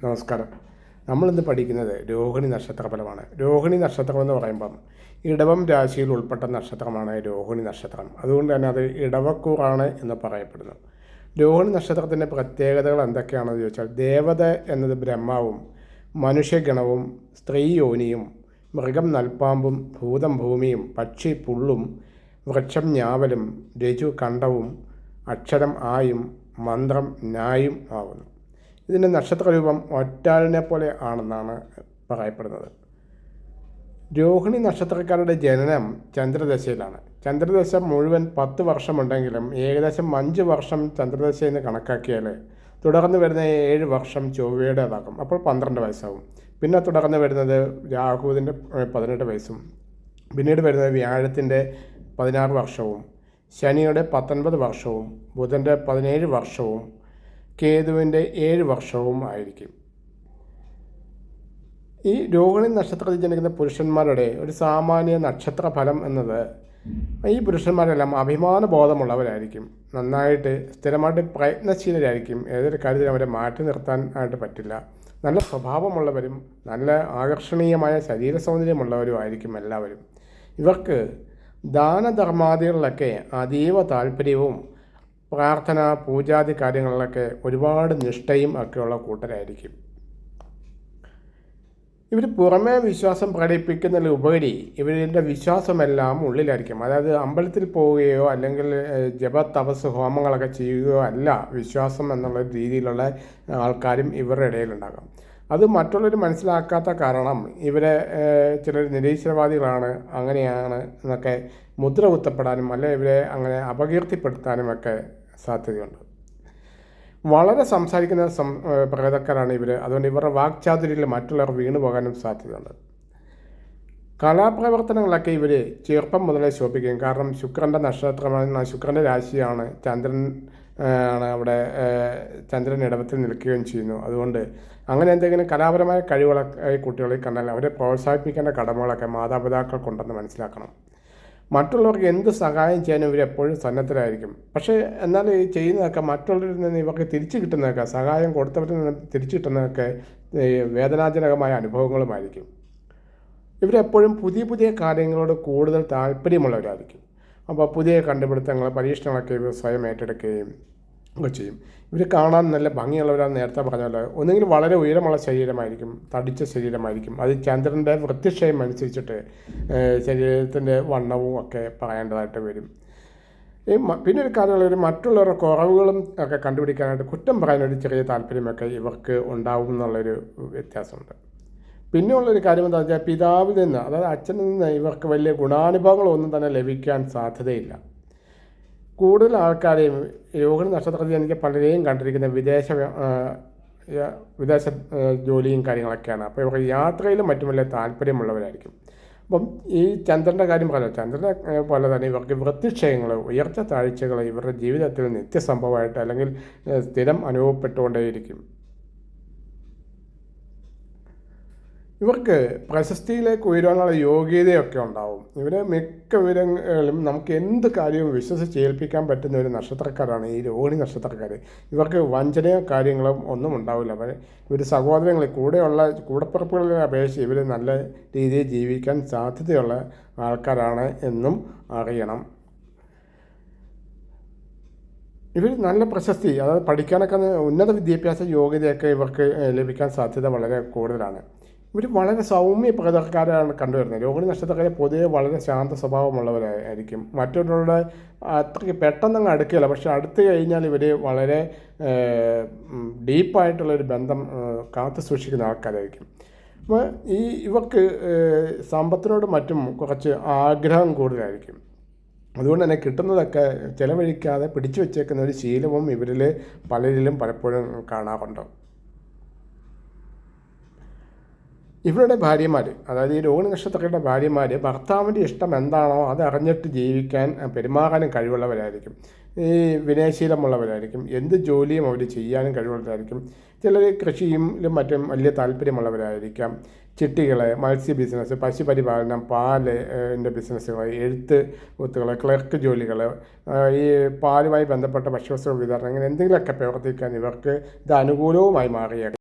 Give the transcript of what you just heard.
നമസ്കാരം. നമ്മളിന്ന് പഠിക്കുന്നത് രോഹിണി നക്ഷത്രഫലമാണ്. രോഹിണി നക്ഷത്രം എന്ന് പറയുമ്പം ഇടവം രാശിയിൽ ഉൾപ്പെട്ട നക്ഷത്രമാണ് രോഹിണി നക്ഷത്രം. അതുകൊണ്ട് തന്നെ അത് ഇടവക്കൂറാണ് എന്ന് പറയപ്പെടുന്നു. രോഹിണി നക്ഷത്രത്തിൻ്റെ പ്രത്യേകതകൾ എന്തൊക്കെയാണെന്ന് ചോദിച്ചാൽ, ദേവത എന്നത് ബ്രഹ്മാവും, മനുഷ്യഗണവും, സ്ത്രീ യോനിയും, മൃഗം നൽപ്പാമ്പും, ഭൂതം ഭൂമിയും, പക്ഷി പുള്ളും, വൃക്ഷം ഞാവലും, രജു കണ്ഠവും, അക്ഷരം ആയും, മന്ത്രം നായും ആവുന്നു. ഇതിൻ്റെ നക്ഷത്രരൂപം ഒറ്റാലിനെ പോലെ ആണെന്നാണ് പറയപ്പെടുന്നത്. രോഹിണി നക്ഷത്രക്കാരുടെ ജനനം ചന്ദ്രദശയിലാണ്. ചന്ദ്രദശ മുഴുവൻ 10 വർഷമുണ്ടെങ്കിലും ഏകദേശം 5 വർഷം ചന്ദ്രദശയെന്ന് കണക്കാക്കിയാൽ തുടർന്ന് വരുന്ന 7 വർഷം ചൊവ്വയുടേതാകും. അപ്പോൾ 12 വയസ്സാകും. പിന്നെ തുടർന്ന് വരുന്നത് രാഹുവിൻ്റെ 18 വയസ്സും, പിന്നീട് വരുന്നത് വ്യാഴത്തിൻ്റെ 16 വർഷവും, ശനിയുടെ 19 വർഷവും, ബുധൻ്റെ 17 വർഷവും, കേതുവിൻ്റെ 7 വർഷവും ആയിരിക്കും. ഈ രോഹിണി നക്ഷത്രത്തിൽ ജനിക്കുന്ന പുരുഷന്മാരുടെ ഒരു സാമാന്യ നക്ഷത്ര ഫലം എന്നത്, ഈ പുരുഷന്മാരെല്ലാം അഭിമാന ബോധമുള്ളവരായിരിക്കും, നന്നായിട്ട് സ്ഥിരമായിട്ട് പ്രയത്നശീലരായിരിക്കും, ഏതൊരു കാര്യത്തിലും അവരെ മാറ്റി നിർത്താൻ ആയിട്ട് പറ്റില്ല, നല്ല സ്വഭാവമുള്ളവരും നല്ല ആകർഷണീയമായ ശരീര സൗന്ദര്യമുള്ളവരും ആയിരിക്കും എല്ലാവരും. ഇവർക്ക് ദാനധർമാദികളിലൊക്കെ അതീവ താല്പര്യവും പ്രാർത്ഥന പൂജാതി കാര്യങ്ങളിലൊക്കെ ഒരുപാട് നിഷ്ഠയും ഒക്കെയുള്ള കൂട്ടരായിരിക്കും. ഇവർ പുറമേ വിശ്വാസം പ്രകടിപ്പിക്കുന്നതിലുപരി ഇവരുടെ വിശ്വാസമെല്ലാം ഉള്ളിലായിരിക്കും. അതായത് അമ്പലത്തിൽ പോവുകയോ അല്ലെങ്കിൽ ജപ തപസ് ഹോമങ്ങളൊക്കെ ചെയ്യുകയോ അല്ല വിശ്വാസം എന്നുള്ള രീതിയിലുള്ള ആൾക്കാരും ഇവരുടെ ഇടയിലുണ്ടാകാം. അത് മറ്റുള്ളവർ മനസ്സിലാക്കാത്ത കാരണം ഇവരെ ചിലർ നിരീശ്വരവാദികളാണ്, അങ്ങനെയാണ് എന്നൊക്കെ മുദ്ര കുത്തപ്പെടാനും അല്ലെ ഇവരെ അങ്ങനെ അപകീർത്തിപ്പെടുത്താനും ഒക്കെ സാധ്യതയുണ്ട്. വളരെ സംസാരിക്കുന്ന പ്രകൃതക്കാരാണ് ഇവർ. അതുകൊണ്ട് ഇവരുടെ വാക്ചാതുര്യത്തിൽ മറ്റുള്ളവർ വീണു പോകാനും സാധ്യതയുണ്ട്. കലാപ്രവർത്തനങ്ങളൊക്കെ ഇവർ ചെറുപ്പം മുതലേ ശോഭിക്കും. കാരണം ശുക്രൻ്റെ നക്ഷത്രമാണ്, ശുക്രൻ്റെ രാശിയാണ്, ചന്ദ്രൻ ആണ് അവിടെ, ചന്ദ്രൻ ഇടവത്തിൽ നിൽക്കുകയും ചെയ്യുന്നു. അതുകൊണ്ട് അങ്ങനെ എന്തെങ്കിലും കലാപരമായ കഴിവുകളൊക്കെ കുട്ടികളിൽ കണ്ടാൽ അവരെ പ്രോത്സാഹിപ്പിക്കേണ്ട കടമകളൊക്കെ മാതാപിതാക്കൾക്കുണ്ടെന്ന് മനസ്സിലാക്കണം. മറ്റുള്ളവർക്ക് എന്ത് സഹായം ചെയ്യാനും ഇവരെപ്പോഴും സന്നദ്ധരായിരിക്കും. പക്ഷേ എന്നാൽ ഈ ചെയ്യുന്നതൊക്കെ മറ്റുള്ളവരിൽ നിന്ന് ഇവർക്ക് തിരിച്ചു കിട്ടുന്നതൊക്കെ, സഹായം കൊടുത്തവരിൽ നിന്ന് തിരിച്ചു കിട്ടുന്നതൊക്കെ വേദനാജനകമായ അനുഭവങ്ങളുമായിരിക്കും. ഇവരെപ്പോഴും പുതിയ പുതിയ കാര്യങ്ങളോട് കൂടുതൽ താല്പര്യമുള്ളവരായിരിക്കും. അപ്പോൾ പുതിയ കണ്ടുപിടുത്തങ്ങൾ പരീക്ഷണങ്ങളൊക്കെ ഇവർ സ്വയം ഏറ്റെടുക്കുകയും ഒക്കെ ചെയ്യും. ഇവർ കാണാൻ നല്ല ഭംഗിയുള്ളവരാണെന്ന് നേരത്തെ പറഞ്ഞല്ലോ. ഒന്നുകിൽ വളരെ ഉയരമുള്ള ശരീരമായിരിക്കും, തടിച്ച ശരീരമായിരിക്കും. അത് ചന്ദ്രൻ്റെ വൃത്തിക്ഷയം അനുസരിച്ചിട്ട് ശരീരത്തിൻ്റെ വണ്ണവും ഒക്കെ പറയേണ്ടതായിട്ട് വരും. പിന്നെ ഒരു കാര്യമുള്ള മറ്റുള്ളവരുടെ കുറവുകളും ഒക്കെ കണ്ടുപിടിക്കാനായിട്ട് കുറ്റം പറയാനൊരു ചെറിയ താല്പര്യമൊക്കെ ഇവർക്ക് ഉണ്ടാവും എന്നുള്ളൊരു വ്യത്യാസമുണ്ട്. പിന്നെയുള്ളൊരു കാര്യം എന്താ വെച്ചാൽ, പിതാവിൽ നിന്ന് അതായത് അച്ഛനിൽ നിന്ന് ഇവർക്ക് വലിയ ഗുണാനുഭവങ്ങളൊന്നും തന്നെ ലഭിക്കാൻ സാധ്യതയില്ല. കൂടുതൽ ആൾക്കാരെയും രോഹിണി നക്ഷത്രത്തിൽ എനിക്ക് പലരെയും കണ്ടിരിക്കുന്ന വിദേശ ജോലിയും കാര്യങ്ങളൊക്കെയാണ്. അപ്പോൾ ഇവർക്ക് യാത്രയിലും മറ്റും വലിയ താല്പര്യമുള്ളവരായിരിക്കും. അപ്പം ഈ ചന്ദ്രൻ്റെ കാര്യം പറയാം, ചന്ദ്രനെ പോലെ തന്നെ ഇവർക്ക് വൃത്തിക്ഷയങ്ങൾ, ഉയർച്ച താഴ്ചകൾ ഇവരുടെ ജീവിതത്തിൽ നിത്യസംഭവമായിട്ട് അല്ലെങ്കിൽ സ്ഥിരം അനുഭവപ്പെട്ടുകൊണ്ടേയിരിക്കും. ഇവർക്ക് പ്രശസ്തിയിലേക്ക് ഉയരാനുള്ള യോഗ്യതയൊക്കെ ഉണ്ടാവും. ഇവരെ മിക്ക വിവരങ്ങളും നമുക്ക് എന്ത് കാര്യവും വിശ്വസിച്ച് ഏൽപ്പിക്കാൻ പറ്റുന്ന ഒരു നക്ഷത്രക്കാരാണ് ഈ രോഹിണി നക്ഷത്രക്കാർ. ഇവർക്ക് വഞ്ചനയോ കാര്യങ്ങളും ഒന്നും ഉണ്ടാവില്ല. ഇവർ സഹോദരങ്ങളിൽ കൂടപ്പിറപ്പുകളെ അപേക്ഷിച്ച് ഇവർ നല്ല രീതിയിൽ ജീവിക്കാൻ സാധ്യതയുള്ള ആൾക്കാരാണ് എന്നും അറിയണം. ഇവർ നല്ല പ്രശസ്തി, അതായത് പഠിക്കാനൊക്കെ ഉന്നത വിദ്യാഭ്യാസ യോഗ്യതയൊക്കെ ഇവർക്ക് ലഭിക്കാൻ സാധ്യത വളരെ കൂടുതലാണ്. ഇവർ വളരെ സൗമ്യ പ്രകൃതക്കാരാണ് കണ്ടുവരുന്നത്. രോഹിണി നക്ഷത്രക്കാരെ പൊതുവെ വളരെ ശാന്ത സ്വഭാവമുള്ളവരായിരിക്കും. മറ്റുള്ളവരുടെ അത്രയ്ക്ക് പെട്ടെന്നങ്ങ് അടുക്കുകയില്ല, പക്ഷെ അടുത്ത് കഴിഞ്ഞാൽ ഇവർ വളരെ ഡീപ്പായിട്ടുള്ളൊരു ബന്ധം കാത്തു സൂക്ഷിക്കുന്ന ആൾക്കാരായിരിക്കും. അപ്പോൾ ഇവർക്ക് സമ്പത്തിനോട് മറ്റും കുറച്ച് ആഗ്രഹം കൂടുതലായിരിക്കും. അതുകൊണ്ട് തന്നെ കിട്ടുന്നതൊക്കെ ചിലവഴിക്കാതെ പിടിച്ചു വച്ചേക്കുന്ന ഒരു ശീലവും ഇവരിൽ പലരിലും പലപ്പോഴും കാണാറുണ്ട്. ഇവരുടെ ഭാര്യമാർ, അതായത് ഈ രോഹിണി നക്ഷത്രക്കാരുടെ ഭാര്യമാർ ഭർത്താവിൻ്റെ ഇഷ്ടം എന്താണോ അത് അറിഞ്ഞിട്ട് ജീവിക്കാൻ പെരുമാറാനും കഴിവുള്ളവരായിരിക്കും. ഈ വിനയശീലമുള്ളവരായിരിക്കും. എന്ത് ജോലിയും അവർ ചെയ്യാനും കഴിവുള്ളവരായിരിക്കും. ചിലർ കൃഷിയിലും മറ്റും വലിയ താല്പര്യമുള്ളവരായിരിക്കാം. ചിട്ടികൾ, മത്സ്യ ബിസിനസ്, പശുപരിപാലനം, പാലിൻ്റെ ബിസിനസ്സുകൾ, എഴുത്ത് ഒത്തുകൾ, ക്ലർക്ക് ജോലികൾ, ഈ പാലുമായി ബന്ധപ്പെട്ട ഭക്ഷ്യവസ്തുക്കൾ വിതരണം, ഇങ്ങനെ എന്തെങ്കിലുമൊക്കെ പ്രവർത്തിക്കാൻ ഇവർക്ക് ഇത് അനുകൂലവുമായി മാറിയേക്കാം.